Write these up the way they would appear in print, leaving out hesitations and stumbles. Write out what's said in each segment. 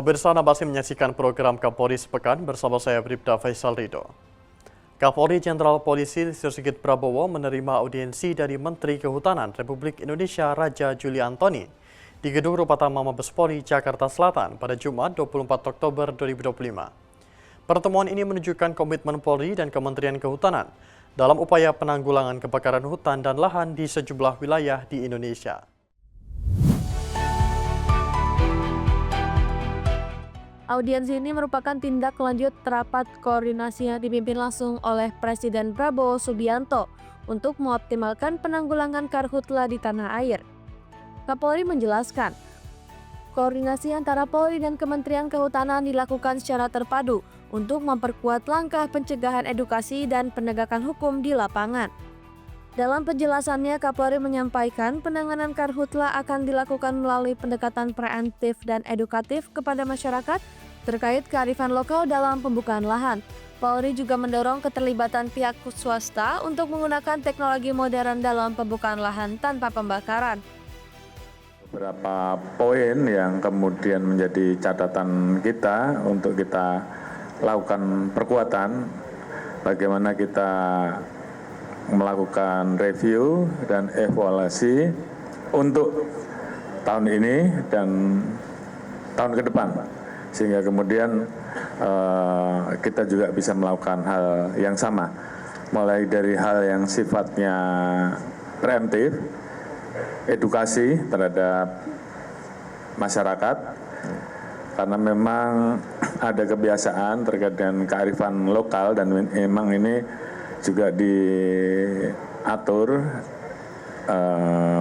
Pemirsa, Anda masih menyaksikan program Kapolri Sepekan bersama saya Bribda Faisal Ridho. Kapolri Jenderal Polisi Listio Sigit Prabowo menerima audiensi dari Menteri Kehutanan Republik Indonesia Raja Juli Antoni di Gedung Rupatama Mabes Polri, Jakarta Selatan pada Jumat 24 Oktober 2025. Pertemuan ini menunjukkan komitmen Polri dan Kementerian Kehutanan dalam upaya penanggulangan kebakaran hutan dan lahan di sejumlah wilayah di Indonesia. Audiensi ini merupakan tindak lanjut rapat koordinasi yang dipimpin langsung oleh Presiden Prabowo Subianto untuk mengoptimalkan penanggulangan karhutla di tanah air. Kapolri menjelaskan, koordinasi antara Polri dan Kementerian Kehutanan dilakukan secara terpadu untuk memperkuat langkah pencegahan edukasi dan penegakan hukum di lapangan. Dalam penjelasannya, Kapolri menyampaikan penanganan karhutla akan dilakukan melalui pendekatan preventif dan edukatif kepada masyarakat terkait kearifan lokal dalam pembukaan lahan. Polri juga mendorong keterlibatan pihak swasta untuk menggunakan teknologi modern dalam pembukaan lahan tanpa pembakaran. Beberapa poin yang kemudian menjadi catatan kita untuk kita lakukan perkuatan, bagaimana kita melakukan review dan evaluasi untuk tahun ini dan tahun ke depan, sehingga kemudian kita juga bisa melakukan hal yang sama, mulai dari hal yang sifatnya preemptif, edukasi terhadap masyarakat, karena memang ada kebiasaan terkait dengan kearifan lokal dan memang ini juga diatur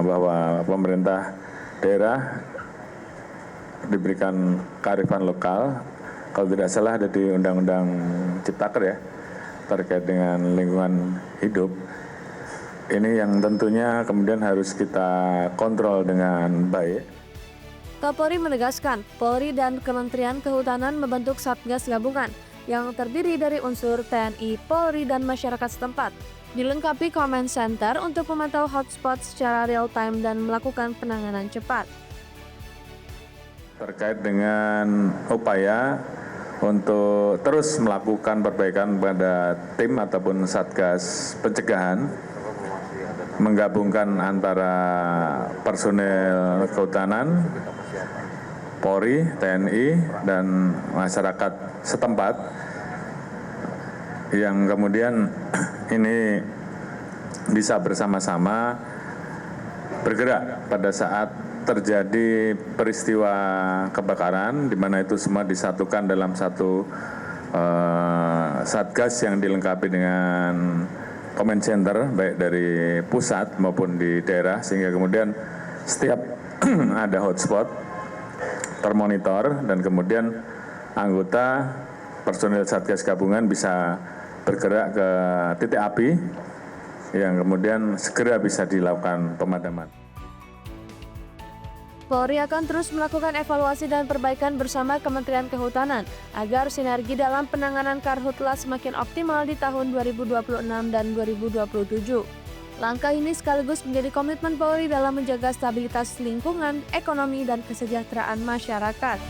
bahwa pemerintah daerah diberikan kearifan lokal. Kalau tidak salah ada di Undang-Undang Ciptaker ya, terkait dengan lingkungan hidup. Ini yang tentunya kemudian harus kita kontrol dengan baik. Kapolri menegaskan, Polri dan Kementerian Kehutanan membentuk Satgas Gabungan yang terdiri dari unsur TNI, Polri, dan masyarakat setempat. Dilengkapi command center untuk memantau hotspot secara real time dan melakukan penanganan cepat. Terkait dengan upaya untuk terus melakukan perbaikan pada tim ataupun Satgas Pencegahan, menggabungkan antara personel kehutanan, Polri, TNI, dan masyarakat setempat yang kemudian ini bisa bersama-sama bergerak pada saat terjadi peristiwa kebakaran, di mana itu semua disatukan dalam satu satgas yang dilengkapi dengan command center, baik dari pusat maupun di daerah, sehingga kemudian setiap ada hotspot termonitor dan kemudian anggota personil Satgas Gabungan bisa bergerak ke titik api yang kemudian segera bisa dilakukan pemadaman. Polri akan terus melakukan evaluasi dan perbaikan bersama Kementerian Kehutanan agar sinergi dalam penanganan karhutla semakin optimal di tahun 2026 dan 2027. Langkah ini sekaligus menjadi komitmen Polri dalam menjaga stabilitas lingkungan, ekonomi, dan kesejahteraan masyarakat.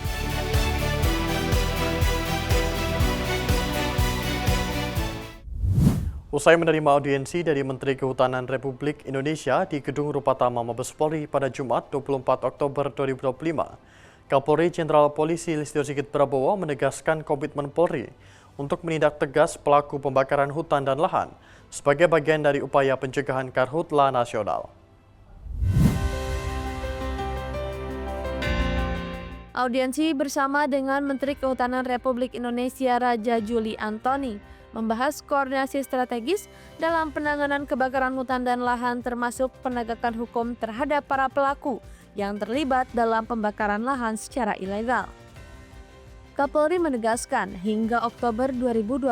Usai menerima audiensi dari Menteri Kehutanan Republik Indonesia di Gedung Rupatama Mabes Polri pada Jumat 24 Oktober 2025, Kapolri Jenderal Polisi Listio Sigit Prabowo menegaskan komitmen Polri untuk menindak tegas pelaku pembakaran hutan dan lahan sebagai bagian dari upaya pencegahan karhutla nasional. Audiensi bersama dengan Menteri Kehutanan Republik Indonesia Raja Juli Antoni membahas koordinasi strategis dalam penanganan kebakaran hutan dan lahan, termasuk penegakan hukum terhadap para pelaku yang terlibat dalam pembakaran lahan secara ilegal. Kapolri menegaskan, hingga Oktober 2025,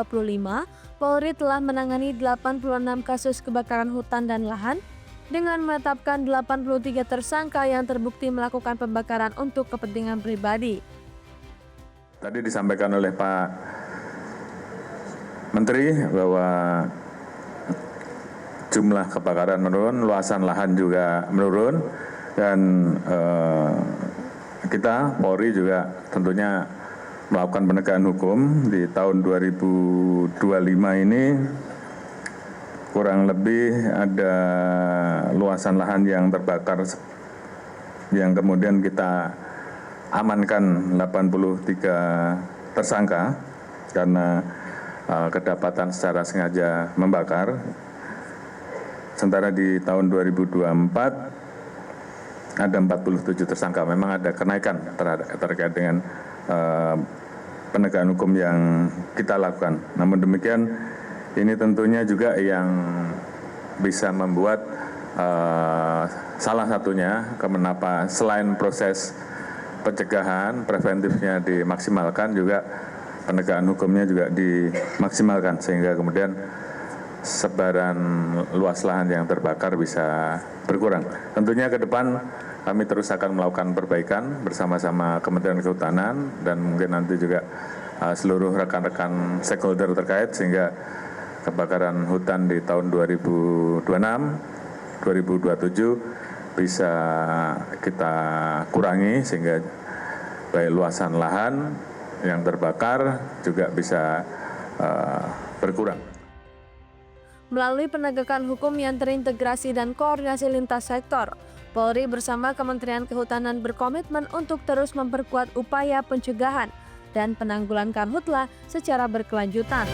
Polri telah menangani 86 kasus kebakaran hutan dan lahan dengan menetapkan 83 tersangka yang terbukti melakukan pembakaran untuk kepentingan pribadi. Tadi disampaikan oleh Pak Menteri bahwa jumlah kebakaran menurun, luasan lahan juga menurun, dan kita Polri juga tentunya melakukan penegakan hukum di tahun 2025 ini. Kurang lebih ada luasan lahan yang terbakar yang kemudian kita amankan 83 tersangka karena kedapatan secara sengaja membakar. Sementara di tahun 2024 ada 47 tersangka. Memang ada kenaikan terkait dengan penegakan hukum yang kita lakukan. Namun demikian, ini tentunya juga yang bisa membuat salah satunya kenapa selain proses pencegahan preventifnya dimaksimalkan, juga penegakan hukumnya juga dimaksimalkan sehingga kemudian sebaran luas lahan yang terbakar bisa berkurang. Tentunya ke depan kami terus akan melakukan perbaikan bersama-sama Kementerian Kehutanan dan mungkin nanti juga seluruh rekan-rekan stakeholder terkait sehingga kebakaran hutan di tahun 2026, 2027 bisa kita kurangi sehingga baik luasan lahan yang terbakar juga bisa berkurang. Melalui penegakan hukum yang terintegrasi dan koordinasi lintas sektor, Polri bersama Kementerian Kehutanan berkomitmen untuk terus memperkuat upaya pencegahan dan penanggulangan karhutla secara berkelanjutan.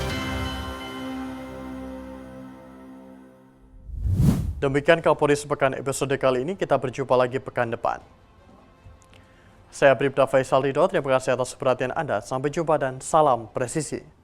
Demikian Kapolri Sepekan episode kali ini, kita berjumpa lagi pekan depan. Saya Bribda Faisal Ridho, terima kasih atas perhatian Anda. Sampai jumpa dan salam presisi.